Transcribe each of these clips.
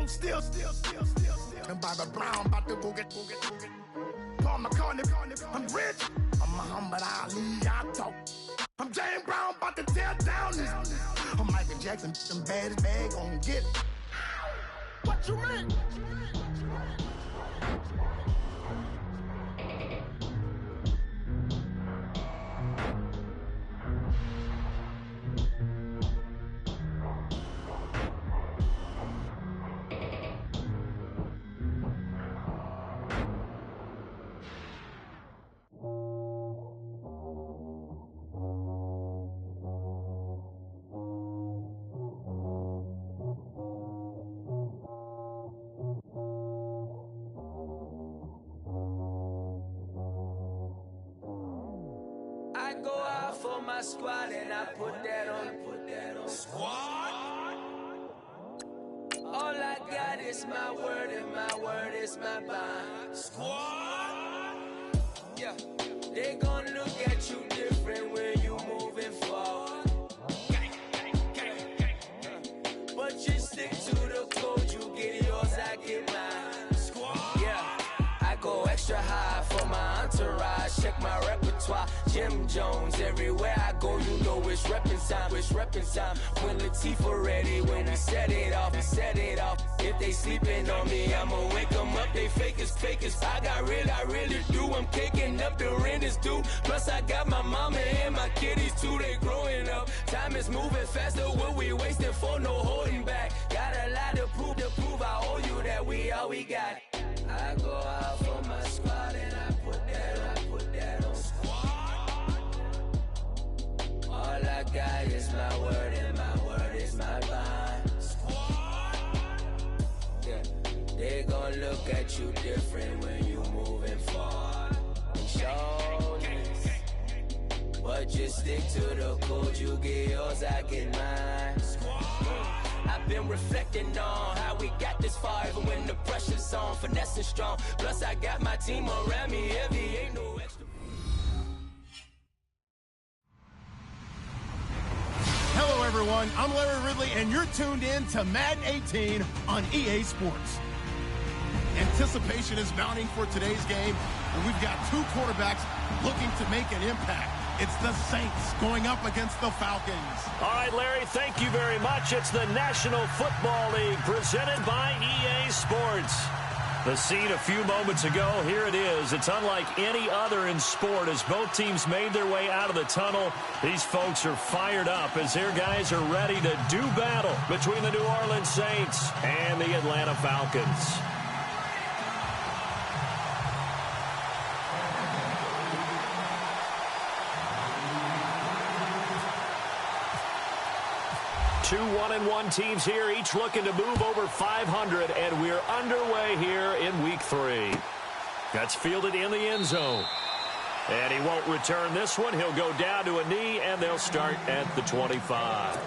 gon' still. And Bobby Brown about to go get. Paul McCartney, I'm rich. I'm Muhammad Ali, I talk. I'm James Brown, about to tear down this. I'm Michael Jackson, them baddest bag gon' get it. What you mean? I go out for my squad and I put that on. Squad. All I got is my word and my word is my bond. Squad. Yeah, they gon' look at you different when you moving forward. But you stick to the code, you get yours, I get mine. Squad. Yeah, I go extra high for my entourage. Check my repertoire. Jim Jones, everywhere I go, you know it's reppin' time. It's reppin' time. When Latifah ready, when we set it off, If they sleeping on me, I'ma wake them up. They fakers. I really do. I'm kicking up, the rent is due. Plus I got my mama and my kiddies too. They growing up. Time is moving faster. What we wasting for? No holding back. Got a lot to prove. I owe you that we all we got. I go out for my squad and I put that on squad. All I got is my word and my word is my bond. Squad. Yeah, they gon' look at you different when you moving forward. Shoulders, but just stick to the code. You get yours, I get mine. I've been reflecting on how we got this far, even when the pressure's on, finessing strong. Plus I got my team around me heavy, ain't no extra. Hello everyone, I'm Larry Ridley and you're tuned in to Madden 18 on EA Sports. Anticipation is mounting for today's game, and we've got two quarterbacks looking to make an impact. It's the Saints going up against the Falcons. All right, Larry, thank you very much. It's the National Football League presented by EA Sports. The scene a few moments ago, here it is. It's unlike any other in sport as both teams made their way out of the tunnel. These folks are fired up as their guys are ready to do battle between the New Orleans Saints and the Atlanta Falcons. Two 1-1 teams here, each looking to move over 500, and we're underway here in Week 3. That's fielded in the end zone. And he won't return this one. He'll go down to a knee, and they'll start at the 25.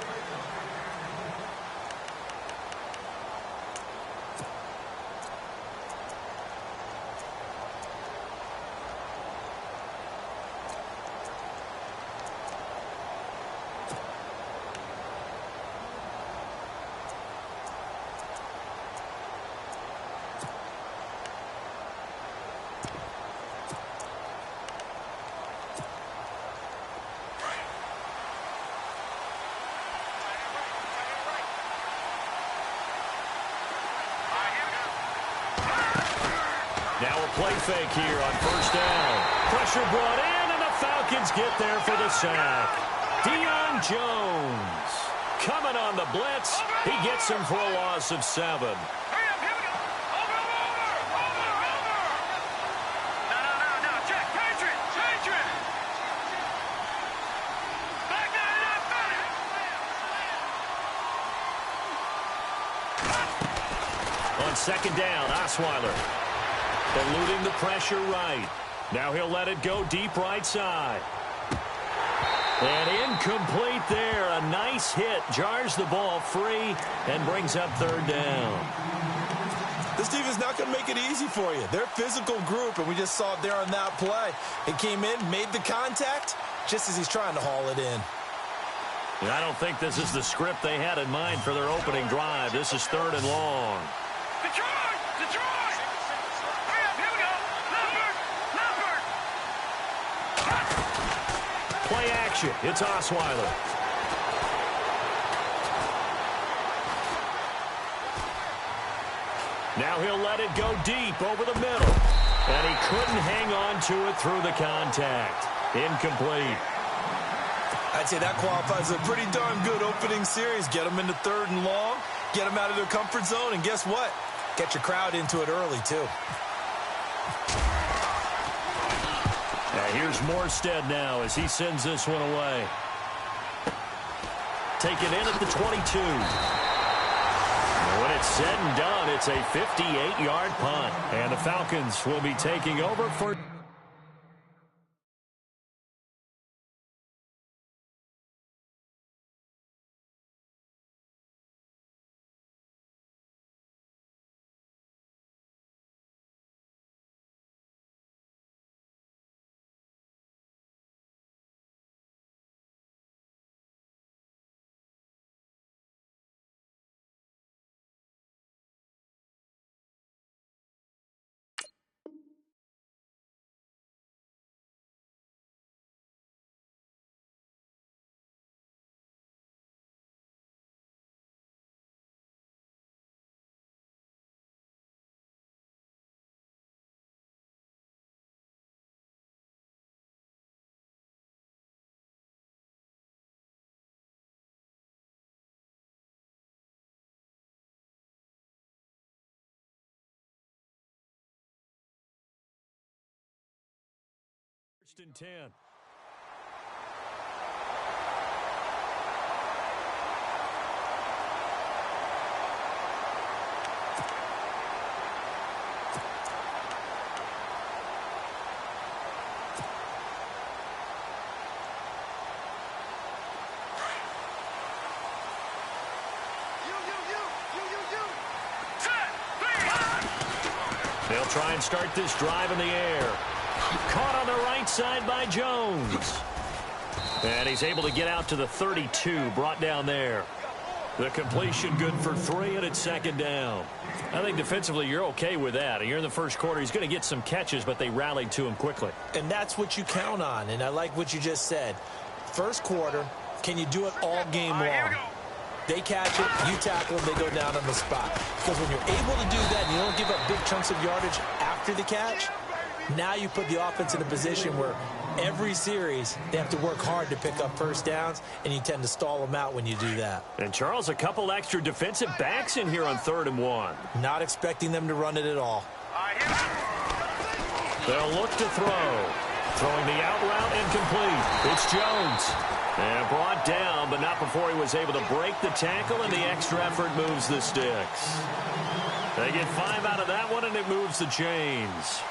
Now a play fake here on first down. Pressure brought in, and the Falcons get there for the sack. Deion Jones coming on the blitz. He gets him for a loss of 7. No. Check. Patriot. Back On second down, Osweiler eluding the pressure right. Now he'll let it go deep right side. And incomplete there. A nice hit. Jars the ball free and brings up third down. This defense not going to make it easy for you. They're a physical group, and we just saw it there on that play. It came in, made the contact, just as he's trying to haul it in. And I don't think this is the script they had in mind for their opening drive. This is 3rd and long. Detroit! Hurry up, here we go. Leopard! Play action. It's Osweiler. Now he'll let it go deep over the middle. And he couldn't hang on to it through the contact. Incomplete. I'd say that qualifies a pretty darn good opening series. Get them into 3rd and long, get them out of their comfort zone, and guess what? Get your crowd into it early, too. Now here's Morstead now as he sends this one away. Take it in at the 22. When it's said and done, it's a 58-yard punt. And the Falcons will be taking over for... First and 10. They'll try and start this drive in the air. Caught on the right side by Jones. And he's able to get out to the 32, brought down there. The completion good for 3, and it's 2nd down. I think defensively you're okay with that. You're in the first quarter. He's going to get some catches, but they rallied to him quickly. And that's what you count on, and I like what you just said. First quarter, can you do it all game long? They catch it, you tackle them, they go down on the spot. Because when you're able to do that and you don't give up big chunks of yardage after the catch, now you put the offense in a position where every series they have to work hard to pick up first downs, and you tend to stall them out when you do that. And, Charles, a couple extra defensive backs in here on 3rd and 1. Not expecting them to run it at all. They'll look to throw. Throwing the out route incomplete. It's Jones. And brought down, but not before he was able to break the tackle, and the extra effort moves the sticks. They get 5 out of that one, and it moves the chains.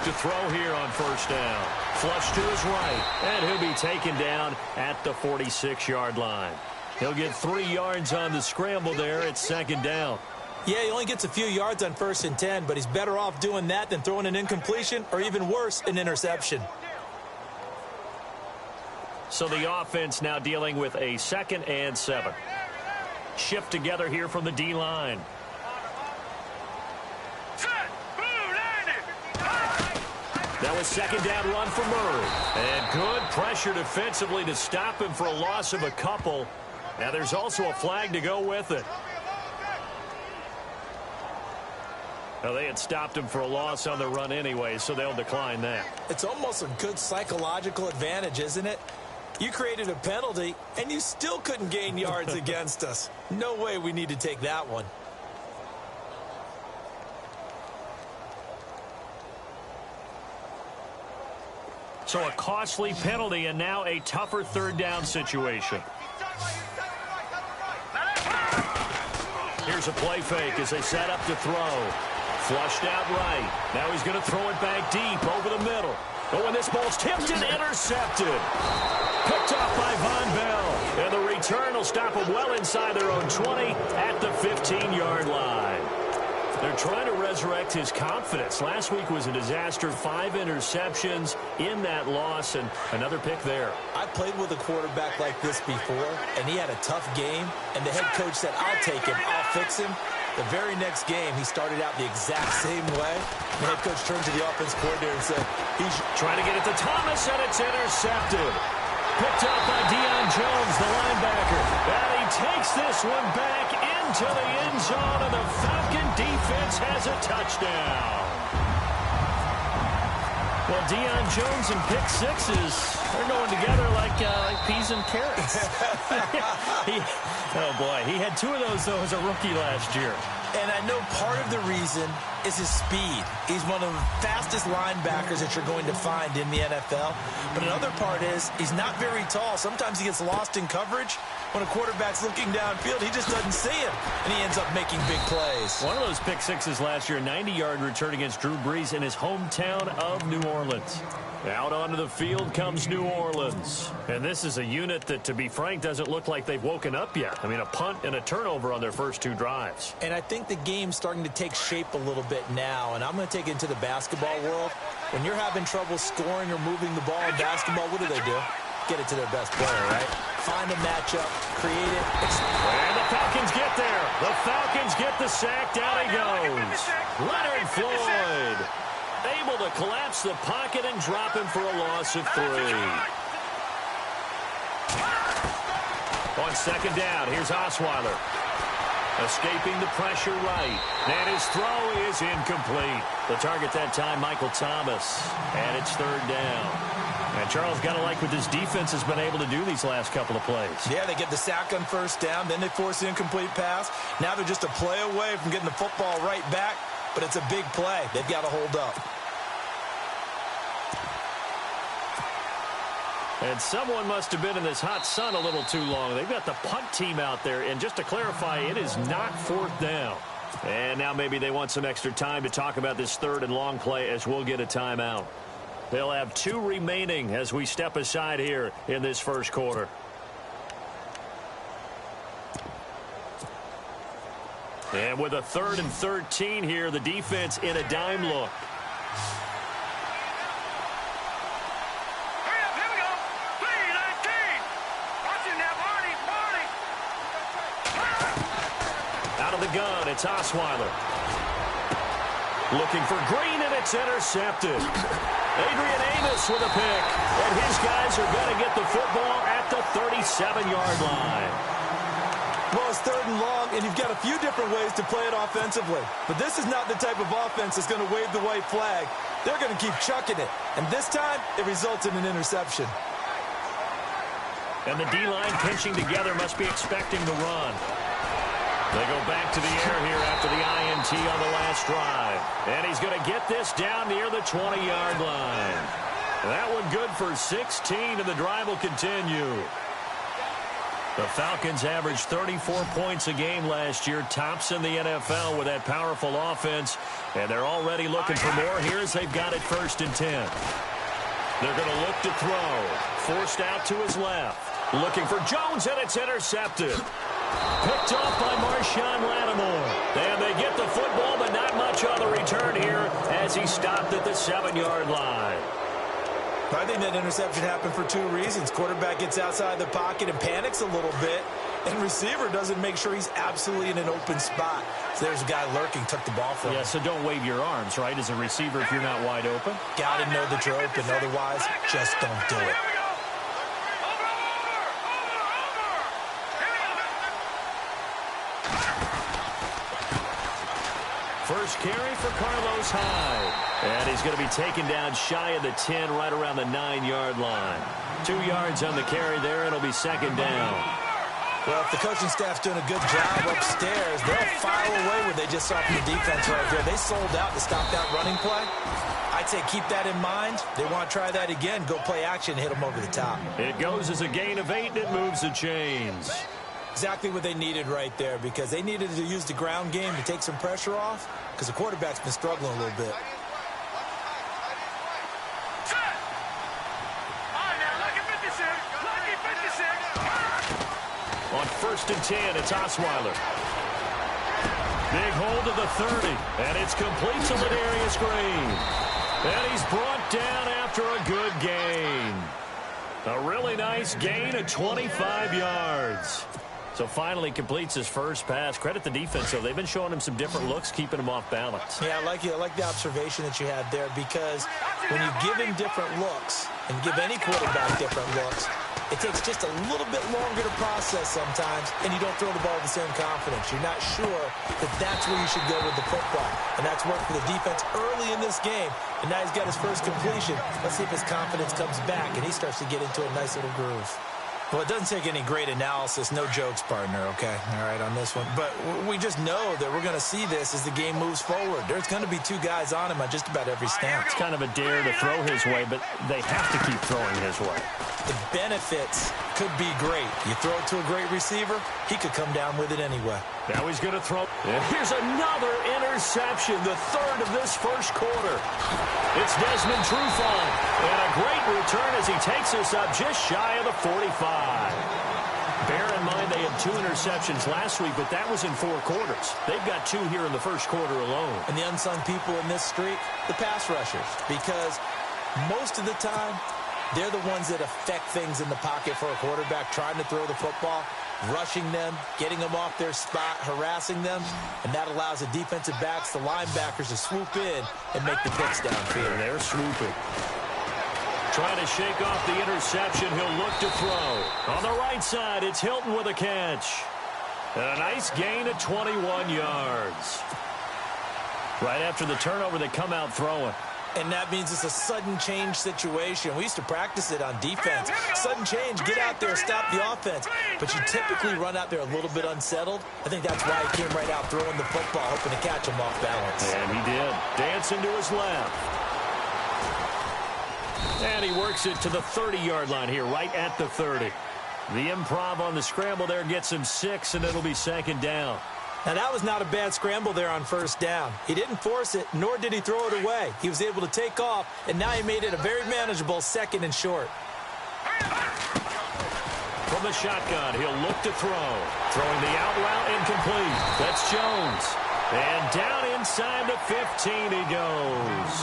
To throw here on 1st down. Flush to his right, and he'll be taken down at the 46-yard line. He'll get 3 yards on the scramble there. It's 2nd down. Yeah, he only gets a few yards on 1st and 10, but he's better off doing that than throwing an incompletion or even worse, an interception. So the offense now dealing with a 2nd and 7. Shift together here from the D-line. That was 2nd down run for Murray. And good pressure defensively to stop him for a loss of a couple. Now there's also a flag to go with it. Now they had stopped him for a loss on the run anyway, so they'll decline that. It's almost a good psychological advantage, isn't it? You created a penalty, and you still couldn't gain yards against us. No way we need to take that one. So a costly penalty and now a tougher 3rd down situation. Here's a play fake as they set up to throw. Flushed out right. Now he's going to throw it back deep over the middle. But when this ball's tipped and intercepted. Picked off by Von Bell. And the return will stop them well inside their own 20 at the 15-yard line. They're trying to resurrect his confidence. Last week was a disaster. 5 interceptions in that loss, and another pick there. I played with a quarterback like this before, and he had a tough game, and the head coach said, I'll take him, I'll fix him. The very next game, he started out the exact same way. The head coach turned to the offense coordinator and said, he's trying to get it to Thomas, and it's intercepted. Picked up by Deion Jones, the linebacker. And he takes this one back into the end zone, and the Falcon defense has a touchdown. Well, Deion Jones and pick sixes, they're going together like peas and carrots. Oh, boy. He had 2 of those, though, as a rookie last year. And I know part of the reason is his speed. He's one of the fastest linebackers that you're going to find in the NFL. But another part is he's not very tall. Sometimes he gets lost in coverage. When a quarterback's looking downfield, he just doesn't see him, and he ends up making big plays. One of those pick sixes last year, a 90-yard return against Drew Brees in his hometown of New Orleans. Out onto the field comes New Orleans. And this is a unit that, to be frank, doesn't look like they've woken up yet. I mean, a punt and a turnover on their first 2 drives. And I think the game's starting to take shape a little bit now, and I'm going to take it into the basketball world. When you're having trouble scoring or moving the ball in basketball, what do? Get it to their best player, right? Find a matchup, create it. And the Falcons get there. The Falcons get the sack. Down he goes. Leonard Floyd able to collapse the pocket and drop him for a loss of 3. On second down, here's Osweiler. Escaping the pressure right. And his throw is incomplete. The target that time, Michael Thomas. And it's 3rd down. And Charles, got to like what this defense has been able to do these last couple of plays. Yeah, they get the sack on first down, then they force the incomplete pass. Now they're just a play away from getting the football right back, but it's a big play. They've got to hold up. And someone must have been in this hot sun a little too long. They've got the punt team out there, and just to clarify, it is not 4th down. And now maybe they want some extra time to talk about this 3rd and long play as we'll get a timeout. They'll have 2 remaining as we step aside here in this first quarter. And with a 3rd and 13 here, the defense in a dime look. Hurry up, here we go. 3-19. Watching that, Marty. Out of the gun, it's Osweiler. Looking for Green, and it's intercepted. Adrian Amos with a pick. And his guys are going to get the football at the 37-yard line. Well, it's 3rd and long, and you've got a few different ways to play it offensively. But this is not the type of offense that's going to wave the white flag. They're going to keep chucking it. And this time, it results in an interception. And the D-line pinching together must be expecting the run. They go back to the air here after the INT on the last drive. And he's going to get this down near the 20-yard line. That one good for 16, and the drive will continue. The Falcons averaged 34 points a game last year, tops in the NFL with that powerful offense. And they're already looking for more here as they've got it 1st and 10. They're going to look to throw. Forced out to his left. Looking for Jones, and it's intercepted. Picked off by Marshawn Lattimore. And they get the football, but not much on the return here as he stopped at the 7-yard line. I think that interception happened for 2 reasons. Quarterback gets outside the pocket and panics a little bit, and receiver doesn't make sure he's absolutely in an open spot. So there's a guy lurking, took the ball from him. Yeah, so don't wave your arms, right, as a receiver if you're not wide open. Got to know that you're open. Otherwise, just don't do it. First carry for Carlos Hyde. And he's going to be taken down shy of the 10, right around the 9-yard line. 2 yards on the carry there, and it'll be 2nd down. Well, if the coaching staff's doing a good job upstairs, they'll file away what they just saw from the defense right there. They sold out to stop that running play. I'd say keep that in mind. They want to try that again. Go play action, hit them over the top. It goes as a gain of 8, and it moves the chains. exactly what they needed right there, because they needed to use the ground game to take some pressure off, because the quarterback's been struggling a little bit. On 1st and 10, it's Osweiler. Big hold to the 30, and it's complete to Ladarius Green. And he's brought down after a good gain. A really nice gain of 25 yards. So finally completes his first pass. Credit the defense, though. They've been showing him some different looks, keeping him off balance. Yeah, I like the observation that you had there, because when you give him different looks and give any quarterback different looks, it takes just a little bit longer to process sometimes, and you don't throw the ball with the same confidence. You're not sure that that's where you should go with the football. And that's worked for the defense early in this game. And now he's got his first completion. Let's see if his confidence comes back and he starts to get into a nice little groove. Well, it doesn't take any great analysis. No jokes, partner, okay? All right, on this one. But we just know that we're going to see this as the game moves forward. There's going to be 2 guys on him on just about every snap. It's kind of a dare to throw his way, but they have to keep throwing his way. The benefits could be great. You throw it to a great receiver, he could come down with it anyway. Now he's going to throw. And here's another interception, the 3rd of this first quarter. It's Desmond Trufant, and a great return as he takes us up just shy of the 45. Bear in mind they had 2 interceptions last week, but that was in 4 quarters. They've got 2 here in the first quarter alone. And the unsung people in this streak, the pass rushers, because most of the time, they're the ones that affect things in the pocket for a quarterback, trying to throw the football, rushing them, getting them off their spot, harassing them, and that allows the defensive backs, the linebackers, to swoop in and make the picks downfield. And they're swooping. Trying to shake off the interception. He'll look to throw. On the right side, it's Hilton with a catch. And a nice gain of 21 yards. Right after the turnover, they come out throwing. And that means it's a sudden change situation. We used to practice it on defense. Sudden change, get out there, stop the offense. But you typically run out there a little bit unsettled. I think that's why he came right out throwing the football, hoping to catch him off balance. And he did. Dancing to his left. And he works it to the 30-yard line here, right at the 30. The improv on the scramble there gets him 6, and it'll be 2nd down. Now, that was not a bad scramble there on 1st down. He didn't force it, nor did he throw it away. He was able to take off, and now he made it a very manageable 2nd and short. From the shotgun, he'll look to throw. Throwing the out route incomplete. That's Jones. And down inside the 15 he goes.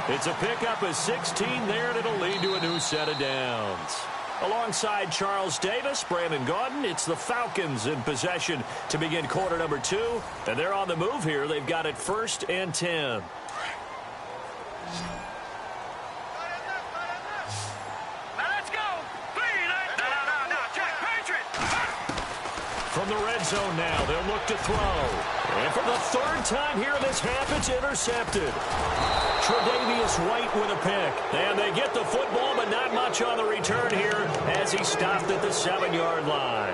It's a pickup of 16 there, and it'll lead to a new set of downs. Alongside Charles Davis, Brandon Gaudin, it's the Falcons in possession to begin quarter number 2. And they're on the move here. They've got it 1st and 10. From the red zone now, they'll look to throw. And for the 3rd time here in this half, it's intercepted. Tre'Davious White with a pick. And they get the football, but not much on the return here as he stopped at the 7-yard line.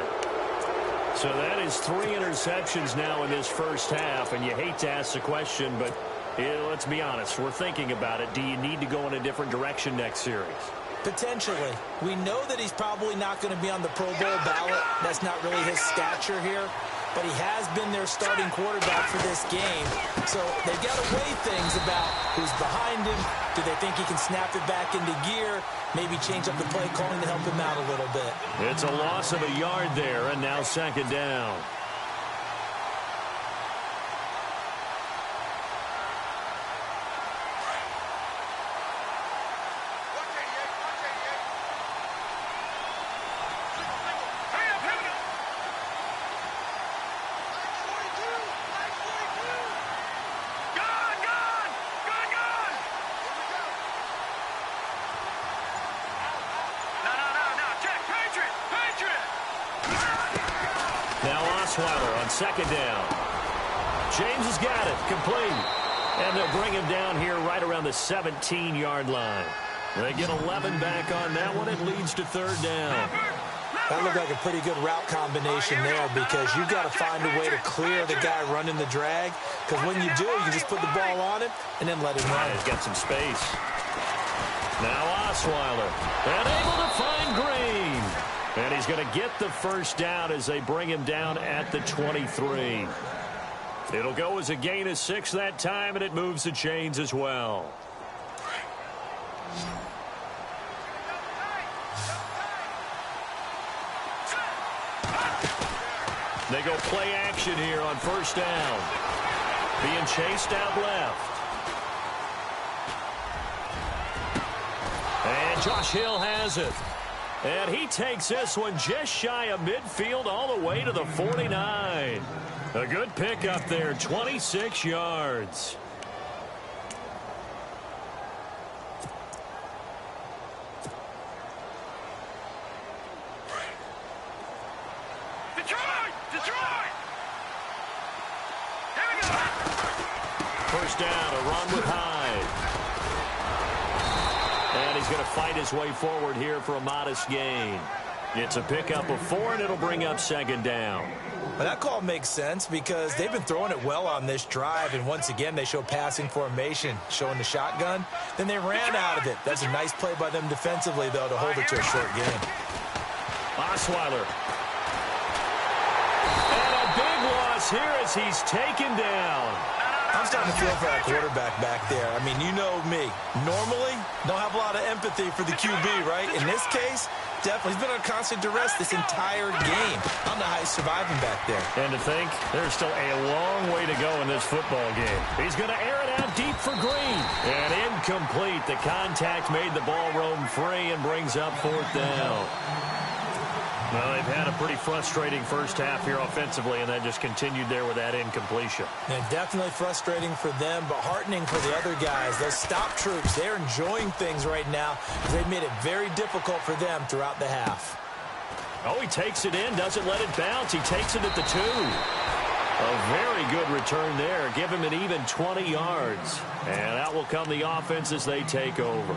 So that is 3 interceptions now in this first half. And you hate to ask the question, but let's be honest. We're thinking about it. Do you need to go in a different direction next series? Potentially. We know that he's probably not going to be on the Pro Bowl ballot. That's not really his stature here. But he has been their starting quarterback for this game. So they've got to weigh things about who's behind him. Do they think he can snap it back into gear? Maybe change up the play calling to help him out a little bit. It's a loss of a yard there, and now 2nd down. Osweiler on 2nd down. James has got it, complete. And they'll bring him down here right around the 17-yard line. They get 11 back on that one. It leads to 3rd down. That looked like a pretty good route combination there, because you've got to find a way to clear the guy running the drag. Because when you do, you just put the ball on him and then let him run. He's got some space. Now Osweiler. And able to find Green. And he's going to get the first down as they bring him down at the 23. It'll go as a gain of 6 that time, and it moves the chains as well. They go play action here on first down. Being chased out left. And Josh Hill has it. And he takes this one just shy of midfield all the way to the 49. A good pickup there, 26 yards. Detroit! Here we go! First down, a run with Hyde. And he's going to fight his way forward here for a modest gain. It's a pickup of 4, and it'll bring up second down. Well, that call makes sense because they've been throwing it well on this drive, and once again, they show passing formation, showing the shotgun. Then they ran out of it. That's a nice play by them defensively, though, to hold it to a short gain. Osweiler. And a big loss here as he's taken down. I'm starting to feel for that quarterback back there. I mean, you know me. Normally, don't have a lot of empathy for the QB, right? In this case, definitely. He's been under constant duress this entire game. I don't know how he's surviving back there. And to think, there's still a long way to go in this football game. He's going to air it out deep for Green. And incomplete. The contact made the ball roam free and brings up fourth down. Well, they've had a pretty frustrating first half here offensively, and that just continued there with that incompletion. And definitely frustrating for them, but heartening for the other guys. Those stop troops, they're enjoying things right now because they've made it very difficult for them throughout the half. Oh, he takes it in, doesn't let it bounce. He takes it at the 2. A very good return there. Give him an even 20 yards. And out will come the offense as they take over.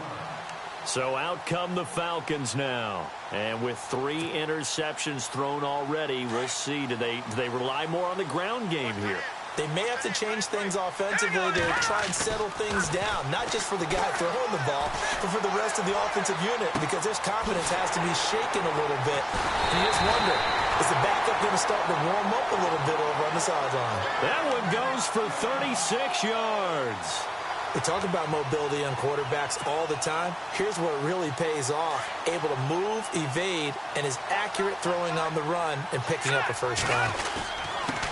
So out come the Falcons now. And with 3 interceptions thrown already, we'll see. Do they rely more on the ground game here? They may have to change things offensively to try and settle things down, not just for the guy throwing the ball, but for the rest of the offensive unit, because their confidence has to be shaken a little bit. And you just wonder, is the backup going to start to warm up a little bit over on the sideline? That one goes for 36 yards. We talk about mobility on quarterbacks all the time. Here's where it really pays off. Able to move, evade, and is accurate throwing on the run and picking up a first down.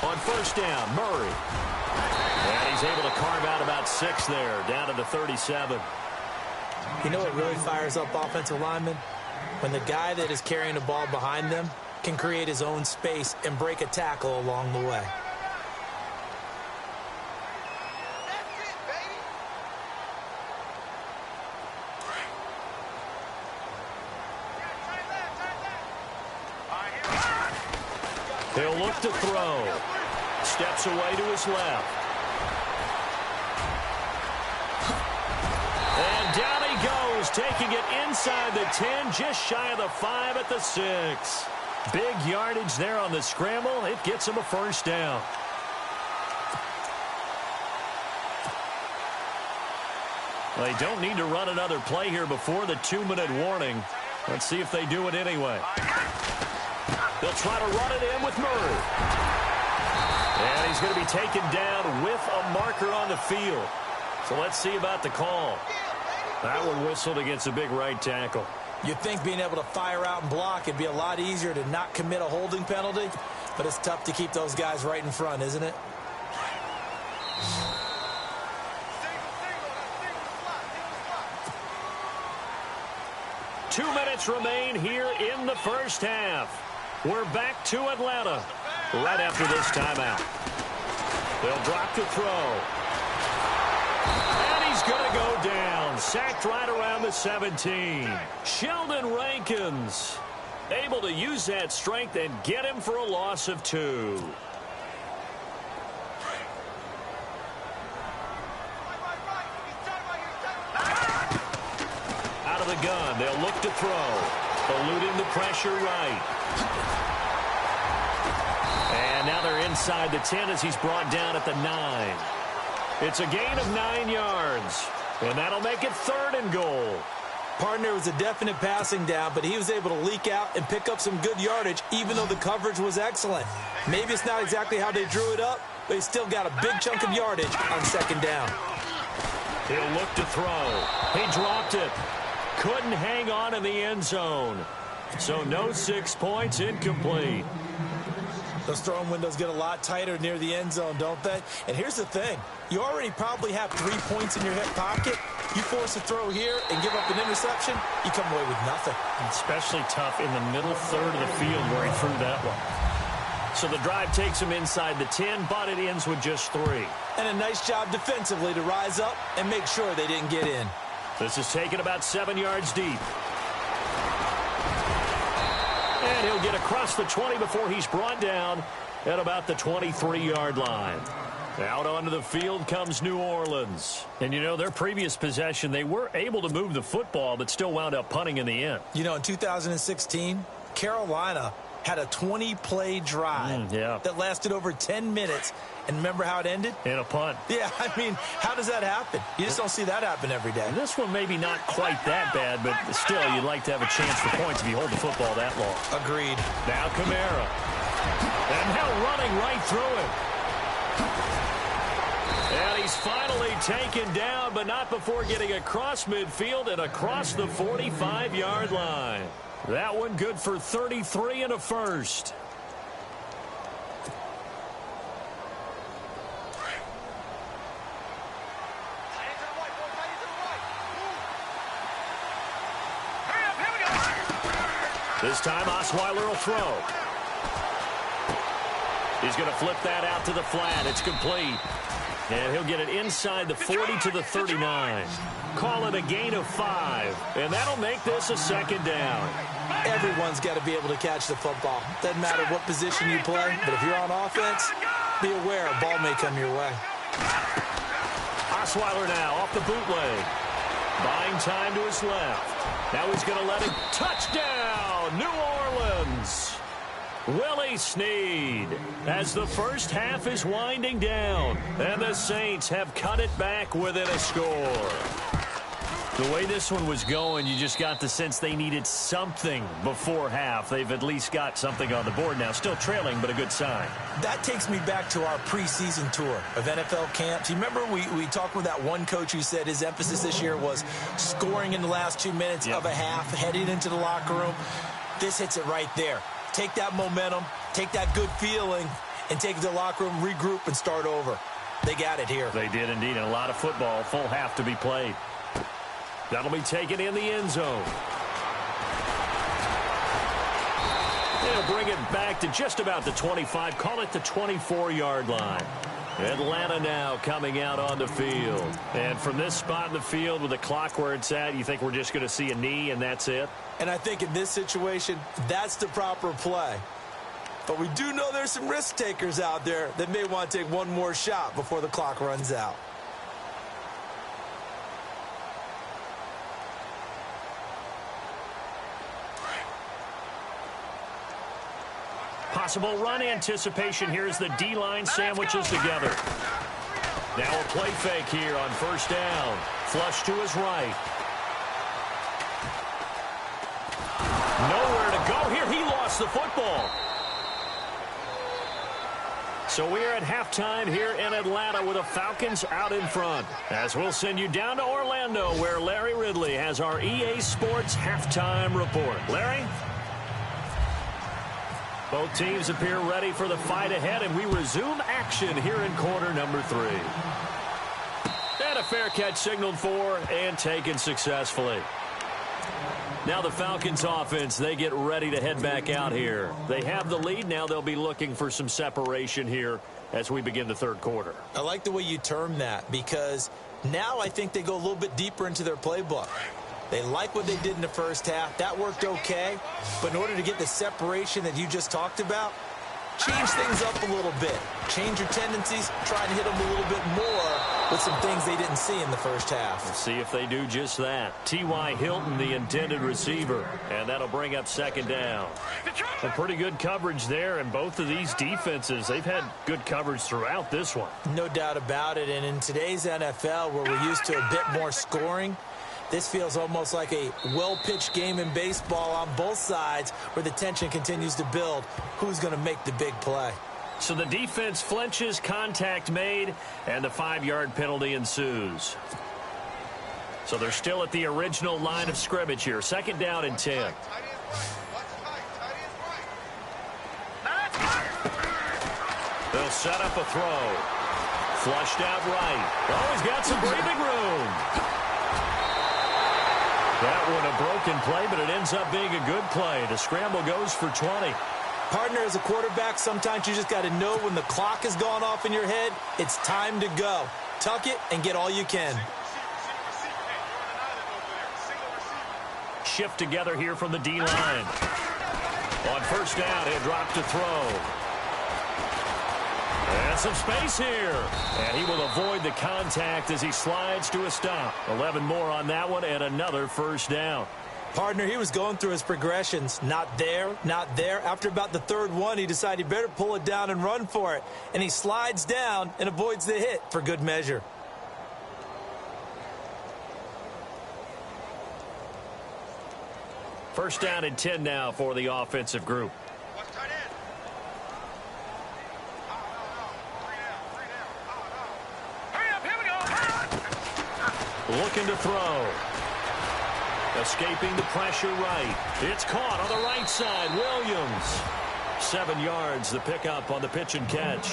On first down, Murray. And he's able to carve out about 6 there, down to the 37. You know what really fires up offensive linemen? When the guy that is carrying the ball behind them can create his own space and break a tackle along the way. He'll look to throw. Steps away to his left. And down he goes, taking it inside the 10, just shy of the 5 at the 6. Big yardage there on the scramble. It gets him a first down. They don't need to run another play here before the 2-minute warning. Let's see if they do it anyway. They'll try to run it in with Murray. And he's going to be taken down with a marker on the field. So let's see about the call. That one whistled against a big right tackle. You'd think being able to fire out and block, it'd be a lot easier to not commit a holding penalty, but it's tough to keep those guys right in front, isn't it? Two minutes remain here in the first half. We're back to Atlanta right after this timeout. They'll drop to throw. And he's going to go down. Sacked right around the 17. Sheldon Rankins able to use that strength and get him for a loss of 2. Out of the gun, they'll look to throw. Eluding the pressure right. And now they're inside the 10 as he's brought down at the 9. It's a gain of 9 yards. And that'll make it 3rd and goal. Partner was a definite passing down, but he was able to leak out and pick up some good yardage, even though the coverage was excellent. Maybe it's not exactly how they drew it up, but he still got a big chunk of yardage on second down. He'll look to throw. He dropped it. Couldn't hang on in the end zone. So no 6 points, incomplete. Those throwing windows get a lot tighter near the end zone, don't they? And here's the thing. You already probably have 3 points in your hip pocket. You force a throw here and give up an interception, you come away with nothing. Especially tough in the middle third of the field where he threw that one. So the drive takes him inside the 10, but it ends with just 3. And a nice job defensively to rise up and make sure they didn't get in. This is taken about 7 yards deep. And he'll get across the 20 before he's brought down at about the 23-yard line. Out onto the field comes New Orleans. And, you know, their previous possession, they were able to move the football, but still wound up punting in the end. You know, in 2016, Carolina had a 20-play drive that lasted over 10 minutes. And remember how it ended? In a punt. Yeah, I mean, how does that happen? You just don't see that happen every day. This one maybe not quite that bad, but still, you'd like to have a chance for points if you hold the football that long. Agreed. Now Kamara. And now running right through it. And he's finally taken down, but not before getting across midfield and across the 45-yard line. That one good for 33 and a first. This time Osweiler will throw. He's going to flip that out to the flat. It's complete. And he'll get it inside the 40 to the 39. Call it a gain of 5. And that'll make this a second down. Everyone's got to be able to catch the football. Doesn't matter what position you play, but if you're on offense, be aware a ball may come your way. Osweiler now off the bootleg. Buying time to his left. Now he's going to let it. Touchdown, New Orleans. Willie Snead as the first half is winding down. And the Saints have cut it back within a score. The way this one was going, you just got the sense they needed something before half. They've at least got something on the board now. Still trailing, but a good sign. That takes me back to our preseason tour of NFL camps. You remember we talked with that one coach who said his emphasis this year was scoring in the last 2 minutes of a half, heading into the locker room. This hits it right there. Take that momentum, take that good feeling, and take it to the locker room, regroup, and start over. They got it here. They did indeed, and a lot of football, full half to be played. That'll be taken in the end zone. They'll bring it back to just about the 25. Call it the 24-yard line. Atlanta now coming out on the field. And from this spot in the field with the clock where it's at, you think we're just going to see a knee and that's it? And I think in this situation, that's the proper play. But we do know there's some risk takers out there that may want to take one more shot before the clock runs out. Possible run anticipation here as the D-line sandwiches together. Now a play fake here on first down. Flush to his right. Nowhere to go here. He lost the football. So we are at halftime here in Atlanta with the Falcons out in front. As we'll send you down to Orlando where Larry Ridley has our EA Sports halftime report. Larry? Both teams appear ready for the fight ahead, and we resume action here in quarter number 3. And a fair catch signaled for and taken successfully. Now the Falcons offense, they get ready to head back out here. They have the lead. Now they'll be looking for some separation here as we begin the third quarter. I like the way you term that because now I think they go a little bit deeper into their playbook. They like what they did in the first half. That worked okay. But in order to get the separation that you just talked about, change things up a little bit. Change your tendencies. Try to hit them a little bit more with some things they didn't see in the first half. We'll see if they do just that. T.Y. Hilton, the intended receiver. And that'll bring up second down. A pretty good coverage there. And both of these defenses, they've had good coverage throughout this one. No doubt about it. And in today's NFL, where we're used to a bit more scoring, This feels almost like a well-pitched game in baseball on both sides where the tension continues to build. Who's going to make the big play? So the defense flinches, contact made, and the 5-yard penalty ensues. So they're still at the original line of scrimmage here. 2nd down and 10. They'll set up a throw. Flushed out right. Oh, he's got some breathing room. That one a broken play, but it ends up being a good play. The scramble goes for 20. Partner, as a quarterback, sometimes you just got to know when the clock has gone off in your head, it's time to go. Tuck it and get all you can. Shift together here from the D-line. On 1st down, he'll drop to throw. And some space here. And he will avoid the contact as he slides to a stop. 11 more on that one and another 1st down. Partner, he was going through his progressions. Not there, not there. After about the 3rd one, he decided he better pull it down and run for it. And he slides down and avoids the hit for good measure. First down and 10 now for the offensive group. Looking to throw. Escaping the pressure right. It's caught on the right side. Williams. 7 yards, the pickup on the pitch and catch.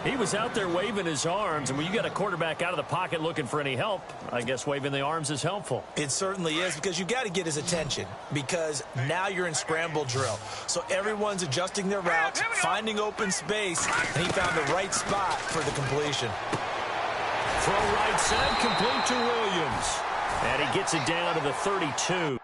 He was out there waving his arms, and when you got a quarterback out of the pocket looking for any help, I guess waving the arms is helpful. It certainly is, because you got to get his attention, because now you're in scramble drill. So everyone's adjusting their routes, finding open space, and he found the right spot for the completion. Throw right side, complete to Williams. And he gets it down to the 32.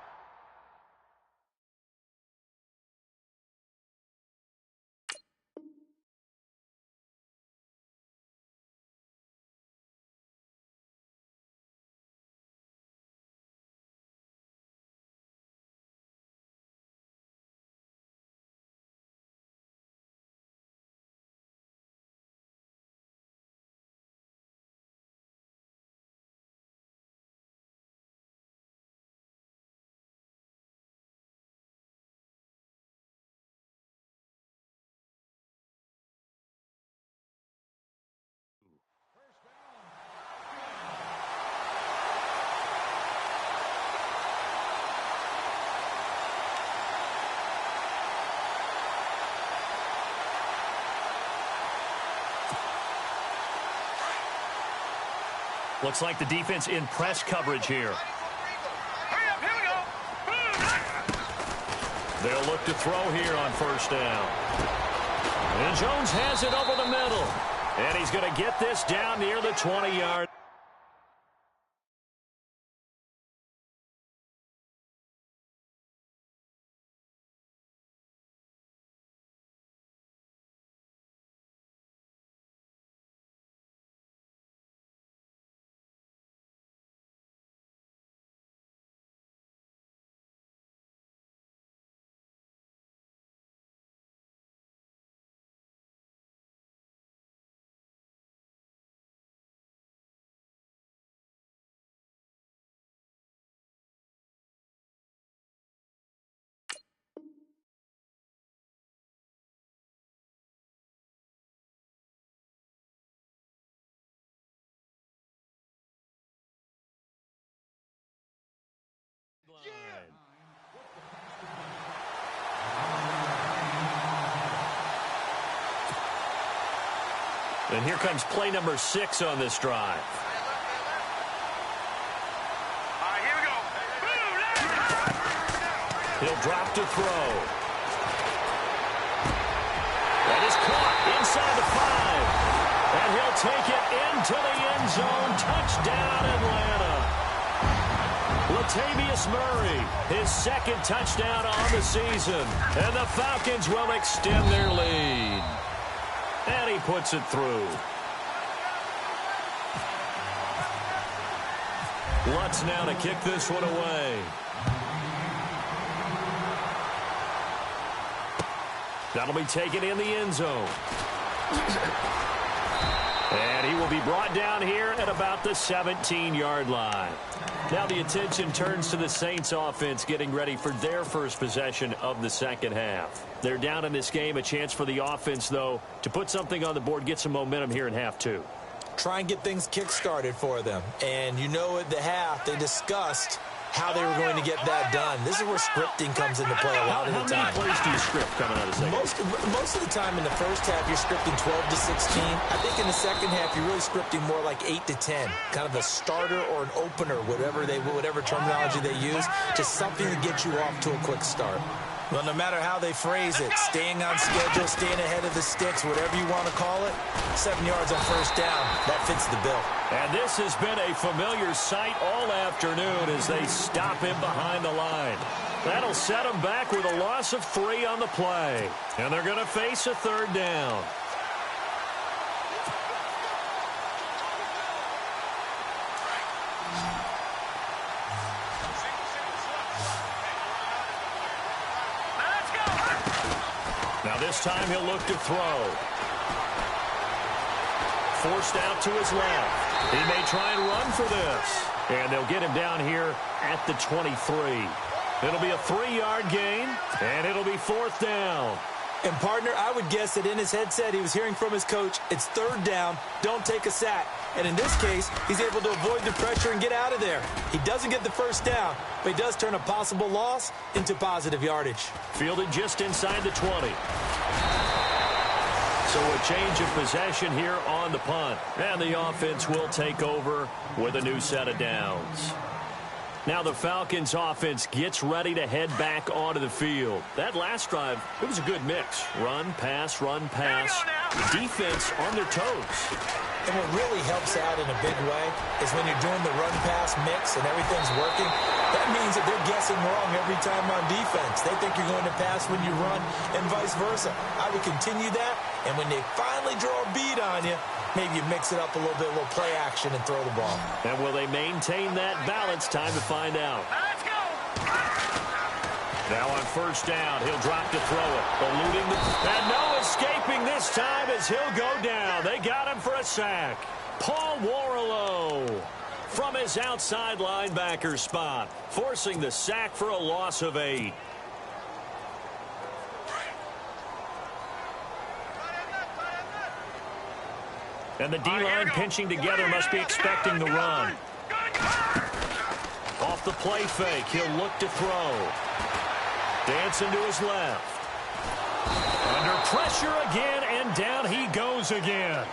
Looks like the defense in press coverage here. Hurry up, here we go. They'll look to throw here on 1st down. And Jones has it over the middle. And he's going to get this down near the 20-yard. And here comes play number 6 on this drive. Here we go. He'll drop to throw. That is caught inside the 5. And he'll take it into the end zone. Touchdown, Atlanta. Latavius Murray, his 2nd touchdown on the season. And the Falcons will extend their lead. And he puts it through. Lutz now to kick this one away. That'll be taken in the end zone. And he will be brought down here at about the 17-yard line. Now the attention turns to the Saints offense getting ready for their first possession of the second half. They're down in this game. A chance for the offense, though, to put something on the board, get some momentum here in half two. Try and get things kick-started for them. And you know at the half they discussed how they were going to get that done. This is where scripting comes into play a lot of the time. How many plays do you script coming out of the second? Most of the time in the first half, you're scripting 12 to 16. I think in the second half, you're really scripting more like 8 to 10. Kind of a starter or an opener, whatever terminology they use, just something to get you off to a quick start. Well, no matter how they phrase it, staying on schedule, staying ahead of the sticks, whatever you want to call it, 7 yards on first down, that fits the bill. And this has been a familiar sight all afternoon as they stop him behind the line. That'll set him back with a loss of 3 on the play. And they're going to face a third down. Now this time he'll look to throw. Forced out to his left. He may try and run for this. And they'll get him down here at the 23. It'll be a 3-yard gain, and it'll be fourth down. And, partner, I would guess that in his headset he was hearing from his coach, it's third down, don't take a sack. And in this case, he's able to avoid the pressure and get out of there. He doesn't get the first down, but he does turn a possible loss into positive yardage. Fielded just inside the 20. So a change of possession here on the punt. And the offense will take over with a new set of downs. Now the Falcons offense gets ready to head back onto the field. That last drive, it was a good mix. Run, pass, defense on their toes. And what really helps out in a big way is when you're doing the run-pass mix and everything's working, that means that they're guessing wrong every time on defense. They think you're going to pass when you run and vice versa. I would continue that, and when they finally draw a bead on you, maybe you mix it up a little bit, a little play action and throw the ball. And will they maintain that balance? Time to find out. Let's go! Now on first down, he'll drop to throw it. Eluding and no escaping this time as he'll go down. They got him for a sack. Paul Warrilow from his outside linebacker spot, forcing the sack for a loss of 8. And the D-line pinching together must be expecting the run. Off the play fake, he'll look to throw. Dancing to his left. Under pressure again, and down he goes again.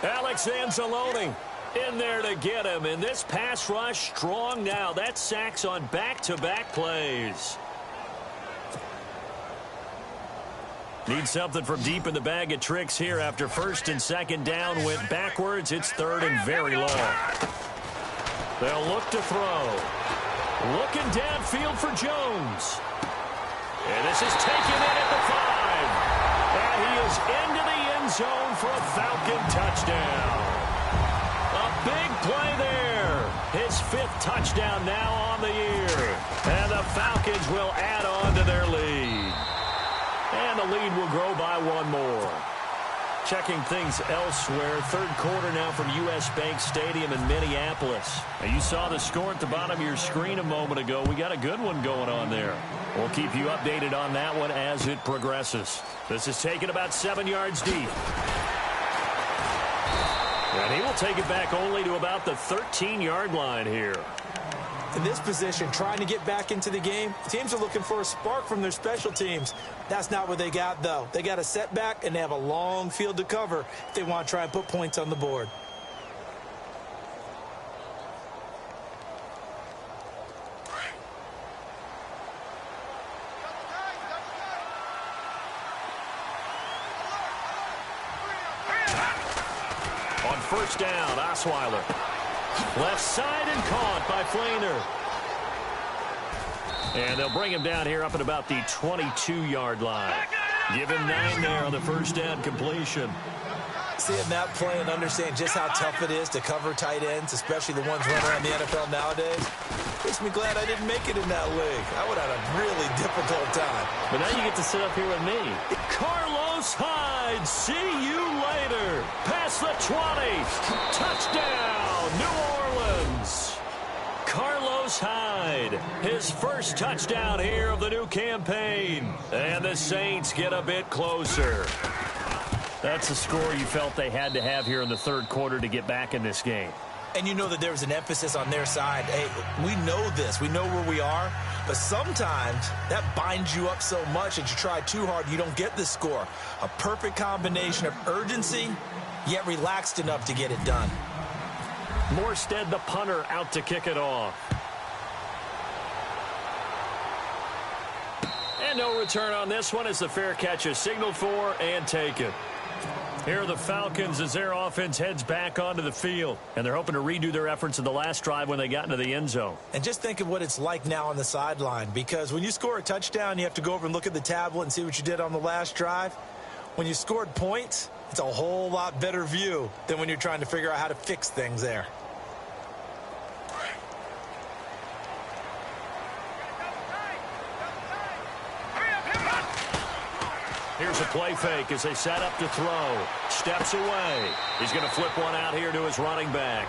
Alex Anzalone in there to get him. And this pass rush strong now. That's sacks on back-to-back plays. Need something from deep in the bag of tricks here after first and second down went backwards. It's third and very long. They'll look to throw. Looking downfield for Jones. And this is taken in at the 5. And he is into the end zone for a Falcon touchdown. A big play there. His 5th touchdown now on the year. And the Falcons will add on to their lead. And the lead will grow by 1 more. Checking things elsewhere. Third quarter now from U.S. Bank Stadium in Minneapolis. Now you saw the score at the bottom of your screen a moment ago. We got a good one going on there. We'll keep you updated on that one as it progresses. This is taken about 7 yards deep. And he will take it back only to about the 13-yard line here. In this position, trying to get back into the game, teams are looking for a spark from their special teams. That's not what they got, though. They got a setback, and they have a long field to cover if they want to try and put points on the board. On first down, Osweiler. Left side and caught by Flainer. And they'll bring him down here up at about the 22-yard line. Give him 9 there on the first down completion. Seeing that play and understand just how tough it is to cover tight ends, especially the ones running around the NFL nowadays, makes me glad I didn't make it in that league. I would have had a really difficult time. But now you get to sit up here with me. Carlos Hyde, see you later. Pass across the 20. Touchdown, New Orleans. Carlos Hyde, his first touchdown here of the new campaign. And the Saints get a bit closer. That's a score you felt they had to have here in the third quarter to get back in this game. And you know that there's an emphasis on their side. Hey, we know this. We know where we are. But sometimes that binds you up so much that you try too hard, you don't get the score. A perfect combination of urgency, yet relaxed enough to get it done. Morstead, the punter, out to kick it off. And no return on this one as the fair catch is signaled for and taken. Here are the Falcons as their offense heads back onto the field. And they're hoping to redo their efforts in the last drive when they got into the end zone. And just think of what it's like now on the sideline. Because when you score a touchdown, you have to go over and look at the tablet and see what you did on the last drive. When you scored points, it's a whole lot better view than when you're trying to figure out how to fix things there. Here's a play fake as they set up to throw. Steps away. He's going to flip one out here to his running back.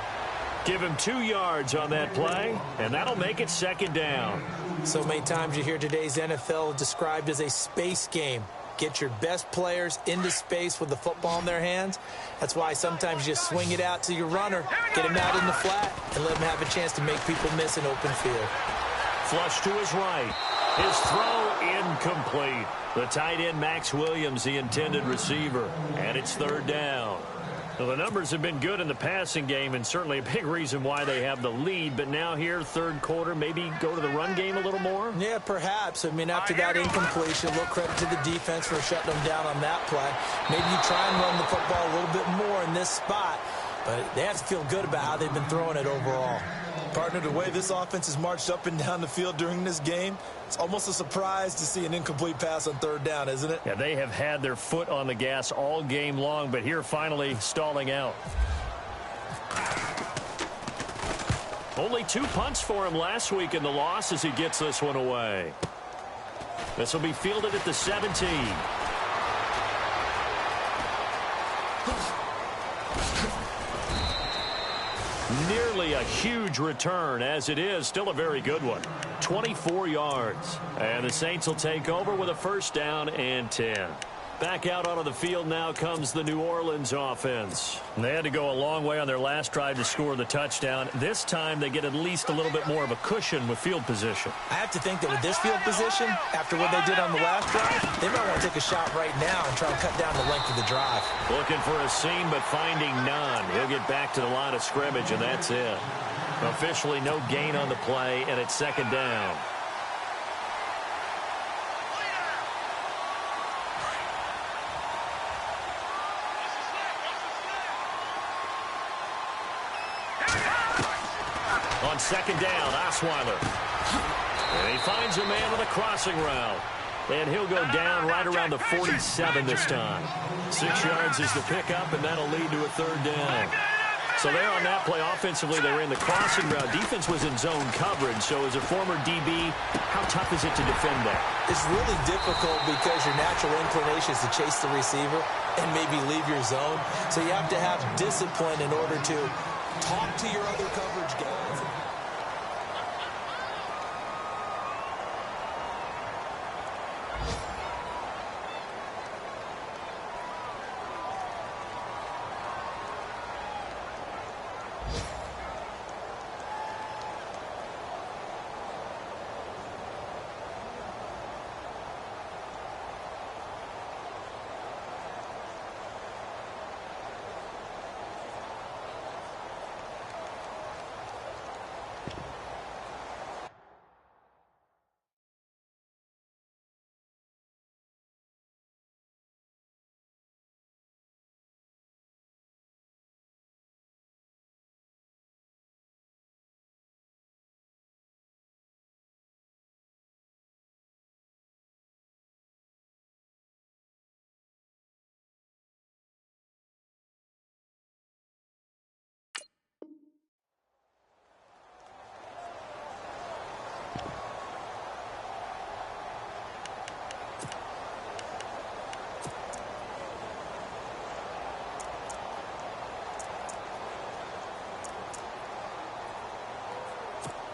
Give him 2 yards on that play, and that'll make it second down. So many times you hear today's NFL described as a space game. Get your best players into space with the football in their hands. That's why sometimes you just swing it out to your runner, get him out in the flat, and let him have a chance to make people miss an open field. Flush to his right. His throw incomplete. The tight end, Max Williams, the intended receiver. And it's third down. Well, the numbers have been good in the passing game and certainly a big reason why they have the lead. But now here, third quarter, maybe go to the run game a little more? Yeah, perhaps. I mean, after that incompletion, a little credit to the defense for shutting them down on that play. Maybe you try and run the football a little bit more in this spot. But they have to feel good about how they've been throwing it overall. Partner, the way this offense has marched up and down the field during this game, it's almost a surprise to see an incomplete pass on third down, isn't it? Yeah, they have had their foot on the gas all game long, but here finally stalling out. Only 2 punts for him last week in the loss as he gets this one away. This will be fielded at the 17. Nearly a huge return, as it is still a very good one. 24 yards. And the Saints will take over with a first down and 10. Back out onto the field now comes the New Orleans offense. And they had to go a long way on their last drive to score the touchdown. This time they get at least a little bit more of a cushion with field position. I have to think that with this field position, after what they did on the last drive, they might want to take a shot right now and try to cut down the length of the drive. Looking for a seam, but finding none. He'll get back to the line of scrimmage, and that's it. Officially no gain on the play, and it's second down. On second down, Osweiler. And he finds a man with a crossing route. And he'll go down right around the 47 this time. 6 yards is the pickup, and that'll lead to a third down. So there on that play, offensively, they ran the crossing route. Defense was in zone coverage. So as a former DB, how tough is it to defend that? It's really difficult because your natural inclination is to chase the receiver and maybe leave your zone. So you have to have discipline in order to talk to your other coverage guys.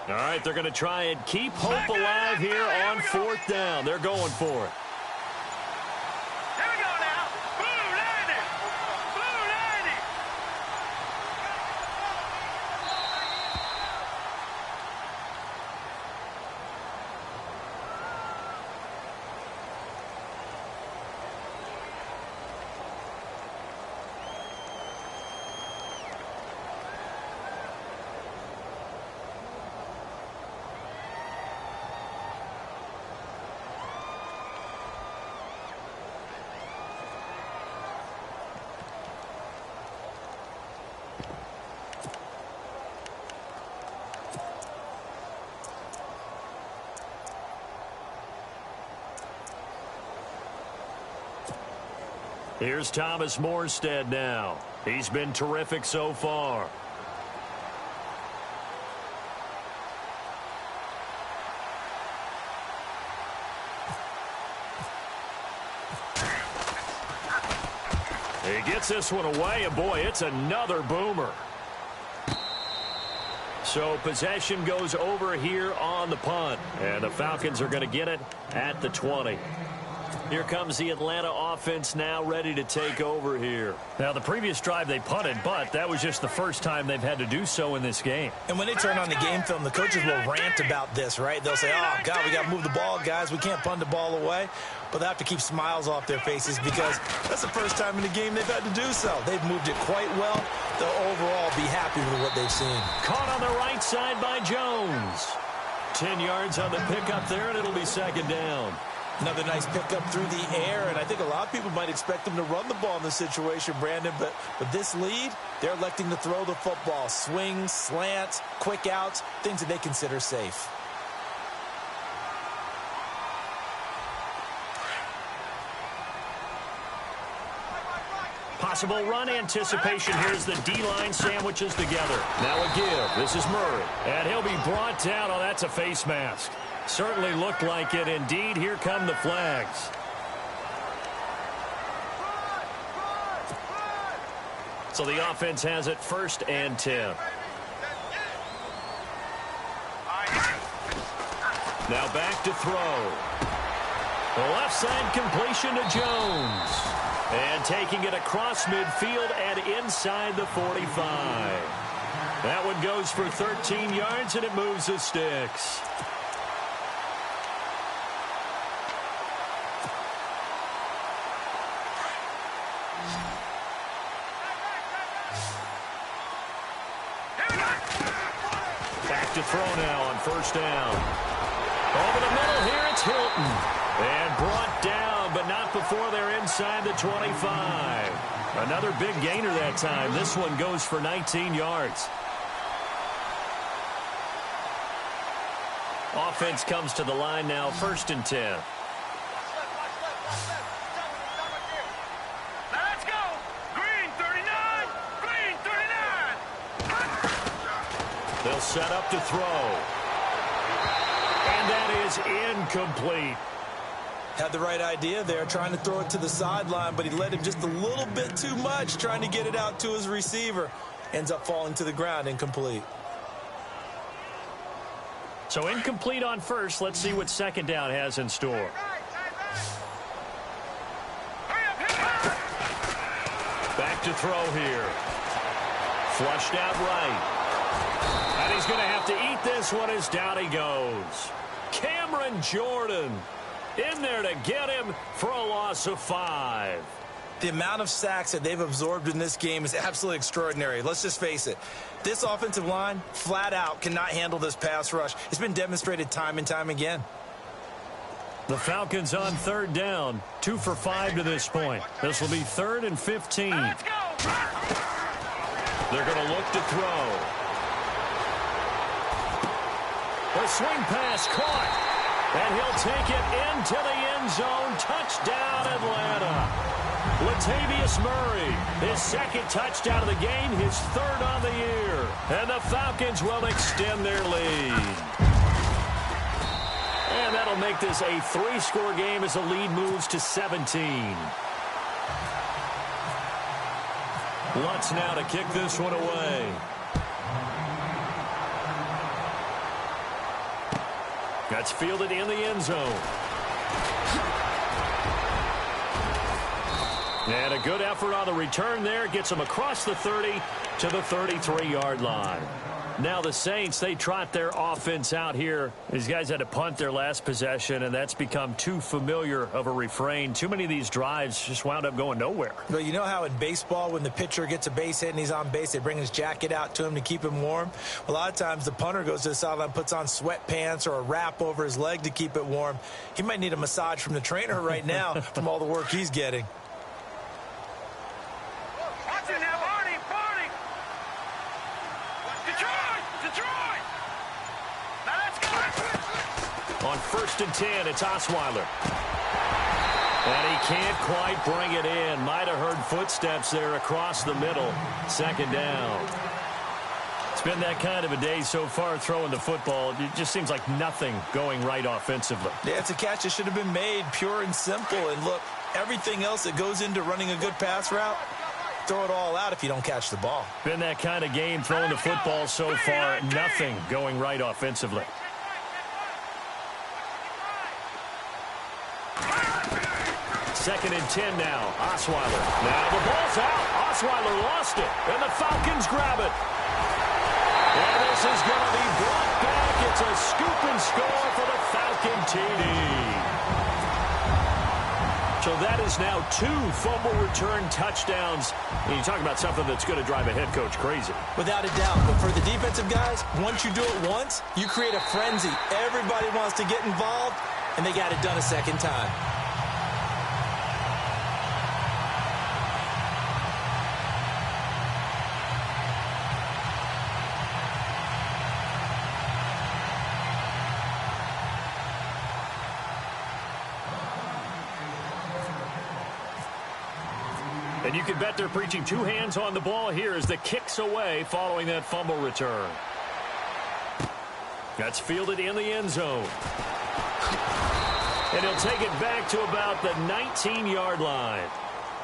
All right, they're going to try and keep hope alive here on 4th down. They're going for it. Here we go now. Blue 90. Blue 90. Here's Thomas Morstead now. He's been terrific so far. He gets this one away, and boy, it's another boomer. So possession goes over here on the punt, and the Falcons are going to get it at the 20. Here comes the Atlanta offense now ready to take over here. Now, the previous drive they punted, but that was just the first time they've had to do so in this game. And when they turn on the game film, the coaches will rant about this, right? They'll say, oh, God, we got to move the ball, guys. We can't punt the ball away. But they have to keep smiles off their faces because that's the first time in the game they've had to do so. They've moved it quite well. They'll overall be happy with what they've seen. Caught on the right side by Jones. 10 yards on the pickup there, and it'll be 2nd down. Another nice pickup through the air, and I think a lot of people might expect them to run the ball in this situation, Brandon, but with this lead, they're electing to throw the football. Swings, slants, quick outs, things that they consider safe. Possible run anticipation. Here's the D-line sandwiches together. Now a give. This is Murray, and he'll be brought down. Oh, that's a face mask. Certainly looked like it. Indeed, here come the flags. So the offense has it 1st and 10. Now back to throw. The left side completion to Jones. And taking it across midfield and inside the 45. That one goes for 13 yards, and it moves the sticks. Back to throw now on 1st down. Over the middle here, it's Hilton. And brought down, but not before they're inside the 25. Another big gainer that time. This one goes for 19 yards. Offense comes to the line now, 1st and 10. Let's go. Green 39. Green 39. They'll set up to throw. And that is incomplete. Had the right idea there, trying to throw it to the sideline, but he led him just a little bit too much, trying to get it out to his receiver. Ends up falling to the ground, incomplete. So incomplete on 1st. Let's see what 2nd down has in store. Back to throw here. Flushed out right. And he's going to have to eat this one as down he goes. Cameron Jordan in there to get him for a loss of 5. The amount of sacks that they've absorbed in this game is absolutely extraordinary. Let's just face it. This offensive line, flat out, cannot handle this pass rush. It's been demonstrated time and time again. The Falcons on 3rd down, 2 for 5 to this point. This will be 3rd and 15. Let's go. They're going to look to throw. The swing pass caught. And he'll take it into the end zone. Touchdown, Atlanta. Latavius Murray, his 2nd touchdown of the game, his 3rd on the year. And the Falcons will extend their lead. And that'll make this a 3-score game as the lead moves to 17. Lutz now to kick this one away. That's fielded in the end zone. And a good effort on the return there. Gets him across the 30 to the 33-yard line. Now the Saints, they trot their offense out here. These guys had to punt their last possession, and that's become too familiar of a refrain. Too many of these drives just wound up going nowhere. Well, you know how in baseball when the pitcher gets a base hit and he's on base, they bring his jacket out to him to keep him warm? A lot of times the punter goes to the sideline, puts on sweatpants or a wrap over his leg to keep it warm. He might need a massage from the trainer right now from all the work he's getting. On 1st and 10, it's Osweiler. And he can't quite bring it in. Might have heard footsteps there across the middle. 2nd down. It's been that kind of a day so far throwing the football. It just seems like nothing going right offensively. Yeah, it's a catch that should have been made, pure and simple. And look, everything else that goes into running a good pass route, throw it all out if you don't catch the ball. Been that kind of game throwing the football so far. Nothing going right offensively. 2nd and 10 now. Osweiler. Now the ball's out. Osweiler lost it. And the Falcons grab it. And this is going to be brought back. It's a scoop and score for the Falcon TD. So that is now 2 fumble return touchdowns. And you talk about something that's going to drive a head coach crazy. Without a doubt. But for the defensive guys, once you do it once, you create a frenzy. Everybody wants to get involved, and they got it done a second time. And you can bet they're preaching 2 hands on the ball here as the kick's away following that fumble return. That's fielded in the end zone. And he'll take it back to about the 19-yard line.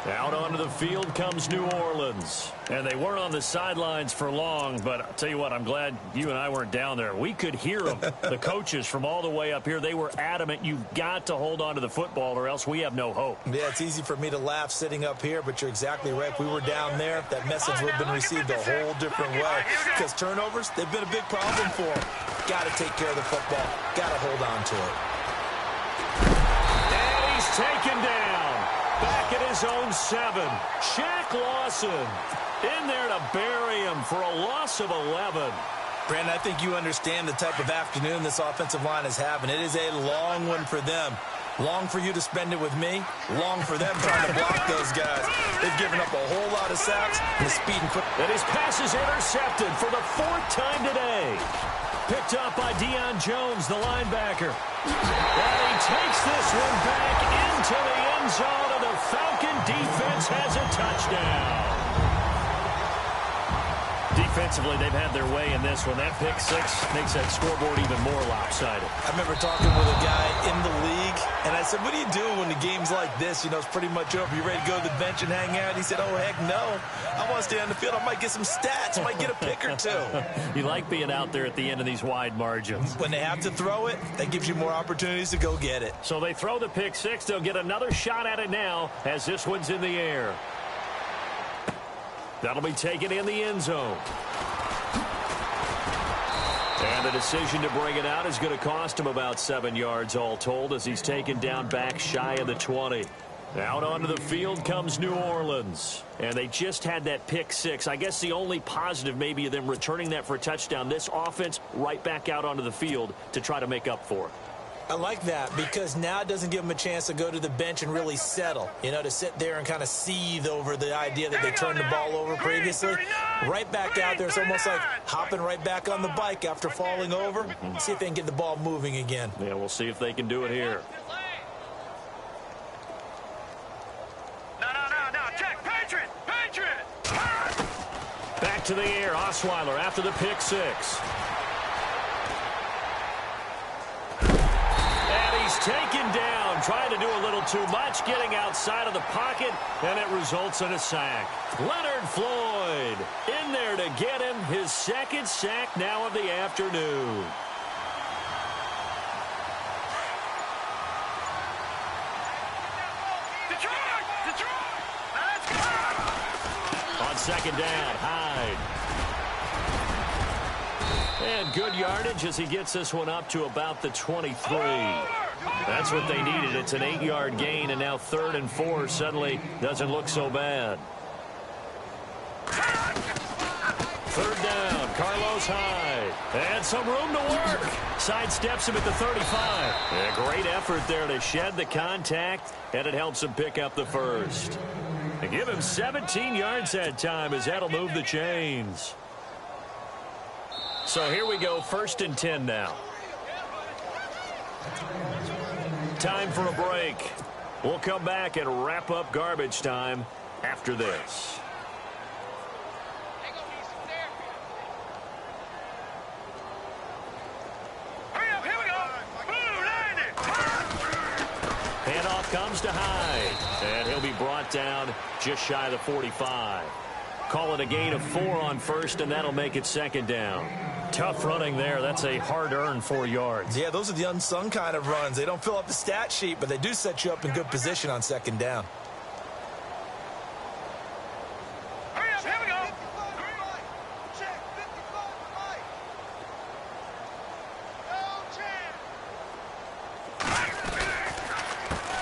Out onto the field comes New Orleans. And they weren't on the sidelines for long, but I'll tell you what, I'm glad you and I weren't down there. We could hear them. The coaches from all the way up here, they were adamant, you've got to hold on to the football or else we have no hope. Yeah, it's easy for me to laugh sitting up here, but you're exactly right. If we were down there, that message would have been received a whole different way. Because turnovers, they've been a big problem for them. Got to take care of the football. Got to hold on to it. And he's taken down. Back at his own 7. Shaq Lawson in there to bury him for a loss of 11. Brandon, I think you understand the type of afternoon this offensive line is having. It is a long one for them. Long for you to spend it with me. Long for them trying to block those guys. They've given up a whole lot of sacks. And the speed and quick. And his pass is intercepted for the 4th time today. Picked up by Deion Jones, the linebacker. And he takes this one back into the end zone, and the Falcon defense has a touchdown. Defensively, they've had their way in this one. That pick 6 makes that scoreboard even more lopsided. I remember talking with a guy in the league, and I said, what do you do when the game's like this? You know, it's pretty much over. You ready to go to the bench and hang out? He said, oh, heck no. I want to stay on the field. I might get some stats. I might get a pick or 2. You like being out there at the end of these wide margins. When they have to throw it, that gives you more opportunities to go get it. So they throw the pick 6. They'll get another shot at it now as this one's in the air. That'll be taken in the end zone. And the decision to bring it out is going to cost him about 7 yards all told as he's taken down back shy of the 20. Out onto the field comes New Orleans. And they just had that pick 6. I guess the only positive maybe of them returning that for a touchdown. This offense right back out onto the field to try to make up for it. I like that because now it doesn't give them a chance to go to the bench and really settle. You know, to sit there and kind of seethe over the idea that they turned the ball over previously. Right back out there, it's almost like hopping right back on the bike after falling over. See if they can get the ball moving again. Yeah, we'll see if they can do it here. No, check, Patriot! Back to the air, Osweiler after the pick 6. He's taken down, trying to do a little too much, getting outside of the pocket, and it results in a sack. Leonard Floyd in there to get him his 2nd sack now of the afternoon. on second down. Hyde. And good yardage as he gets this one up to about the 23. That's what they needed. It's an 8-yard gain, and now 3rd and 4 suddenly doesn't look so bad. 3rd down, Carlos Hyde. And some room to work. Sidesteps him at the 35. A great effort there to shed the contact, and it helps him pick up the first. They give him 17 yards that time as that'll move the chains. So here we go, 1st and 10 now. Time for a break. We'll come back and wrap up garbage time after this. Handoff comes to Hyde, and he'll be brought down just shy of the 45. Call it a gain of 4 on 1st, and that'll make it 2nd down. Tough running there. That's a hard-earned 4 yards. Yeah, those are the unsung kind of runs. They don't fill up the stat sheet, but they do set you up in good position on 2nd down. Hurry up, here we go.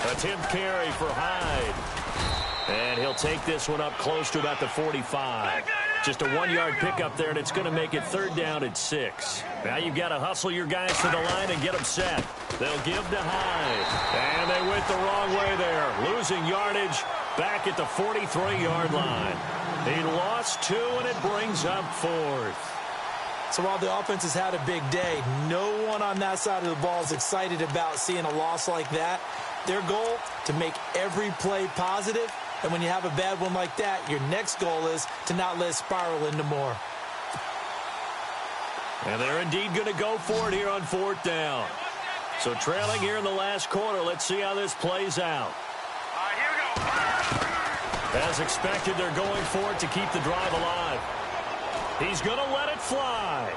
A 10th carry for Hyde. And he'll take this one up close to about the 45. Just a 1-yard pickup there, and it's going to make it 3rd down at 6. Now you've got to hustle your guys to the line and get them set. They'll give to Hyde. And they went the wrong way there. Losing yardage back at the 43-yard line. He lost 2, and it brings up 4th. So while the offense has had a big day, no one on that side of the ball is excited about seeing a loss like that. Their goal, to make every play positive. And when you have a bad one like that, your next goal is to not let it spiral into more. And they're indeed going to go for it here on 4th down. So trailing here in the last quarter, let's see how this plays out. All right, here we go. As expected, they're going for it to keep the drive alive. He's going to let it fly.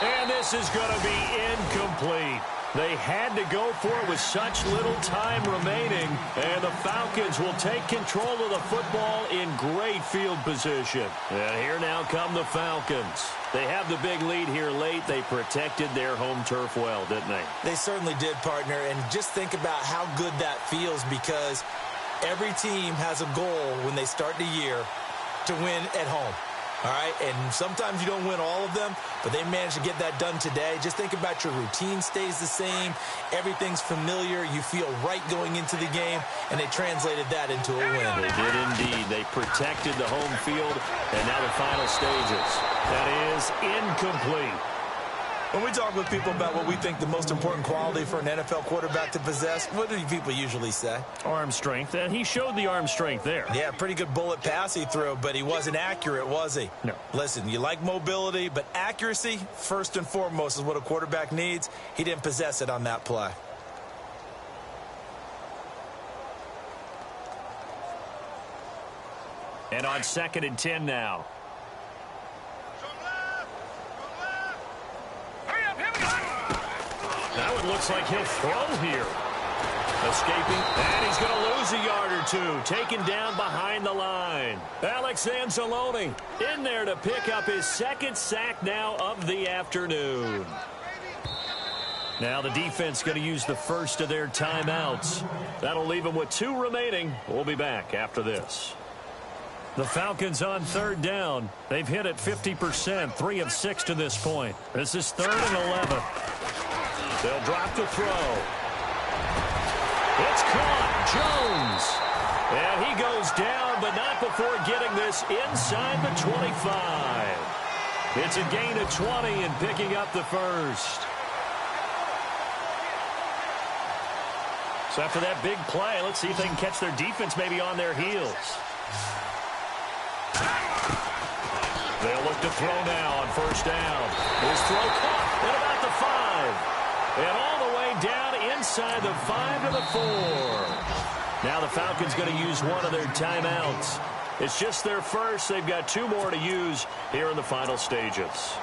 And this is going to be incomplete. They had to go for it with such little time remaining, and the Falcons will take control of the football in great field position. And here now come the Falcons. They have the big lead here late. They protected their home turf well, didn't they? They certainly did, partner, and just think about how good that feels, because every team has a goal when they start the year to win at home. All right, and sometimes you don't win all of them, but they managed to get that done today. Just think about your routine stays the same. Everything's familiar. You feel right going into the game, and they translated that into a win. They did indeed. They protected the home field, and now the final stages. That is incomplete. When we talk with people about what we think the most important quality for an NFL quarterback to possess, what do people usually say? Arm strength, and he showed the arm strength there. Yeah, pretty good bullet pass he threw, but he wasn't accurate, was he? No. Listen, you like mobility, but accuracy, first and foremost, is what a quarterback needs. He didn't possess it on that play. And on 2nd and 10 now. Now it looks like he'll throw here. Escaping, and he's going to lose a yard or 2. Taken down behind the line. Alex Anzalone in there to pick up his 2nd sack now of the afternoon. Now the defense going to use the first of their timeouts. That'll leave them with 2 remaining. We'll be back after this. The Falcons on 3rd down. They've hit it 50%, 3 of 6 to this point. This is 3rd and 11. They'll drop to throw. It's caught. Jones. And he goes down, but not before getting this inside the 25. It's a gain of 20 and picking up the first. So after that big play, let's see if they can catch their defense maybe on their heels. They'll look to throw now on 1st down. His throw caught at about the 5. And all the way down inside the 5 to the 4. Now the Falcons going to use one of their timeouts. It's just their first. They've got 2 more to use here in the final stages.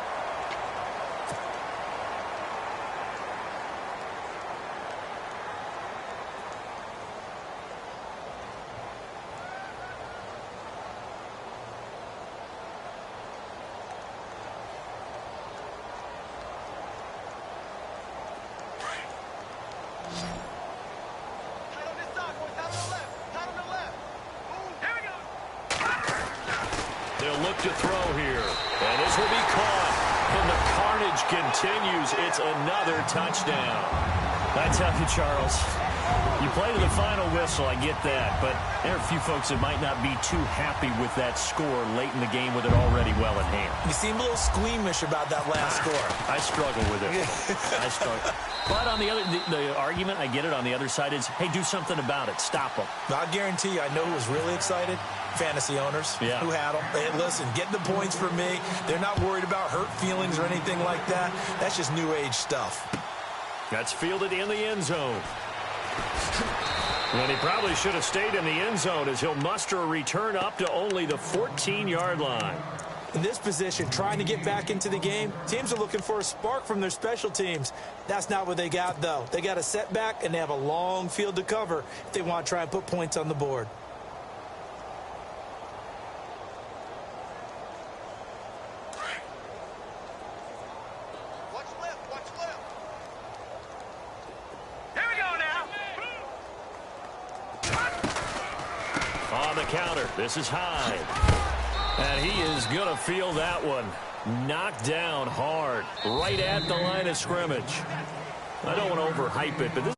They'll look to throw here. And this will be caught. And the carnage continues. It's another touchdown. I tell you, Charles, you play to the final whistle, I get that. But there are a few folks that might not be too happy with that score late in the game with it already well in hand. You seem a little squeamish about that last score. I struggle with it. I struggle. But on the other, the argument, I get it, on the other side is, hey, do something about it. Stop them. I guarantee you, I know who was really excited. Fantasy owners who had them. Hey, listen, get the points for me. They're not worried about hurt feelings or anything like that. That's just new age stuff. That's fielded in the end zone. And he probably should have stayed in the end zone as he'll muster a return up to only the 14-yard line. In this position, trying to get back into the game, teams are looking for a spark from their special teams. That's not what they got, though. They got a setback, and they have a long field to cover if they want to try and put points on the board. On the counter, this is Hyde. And he is going to feel that one. Knocked down hard, right at the line of scrimmage. I don't want to overhype it, but this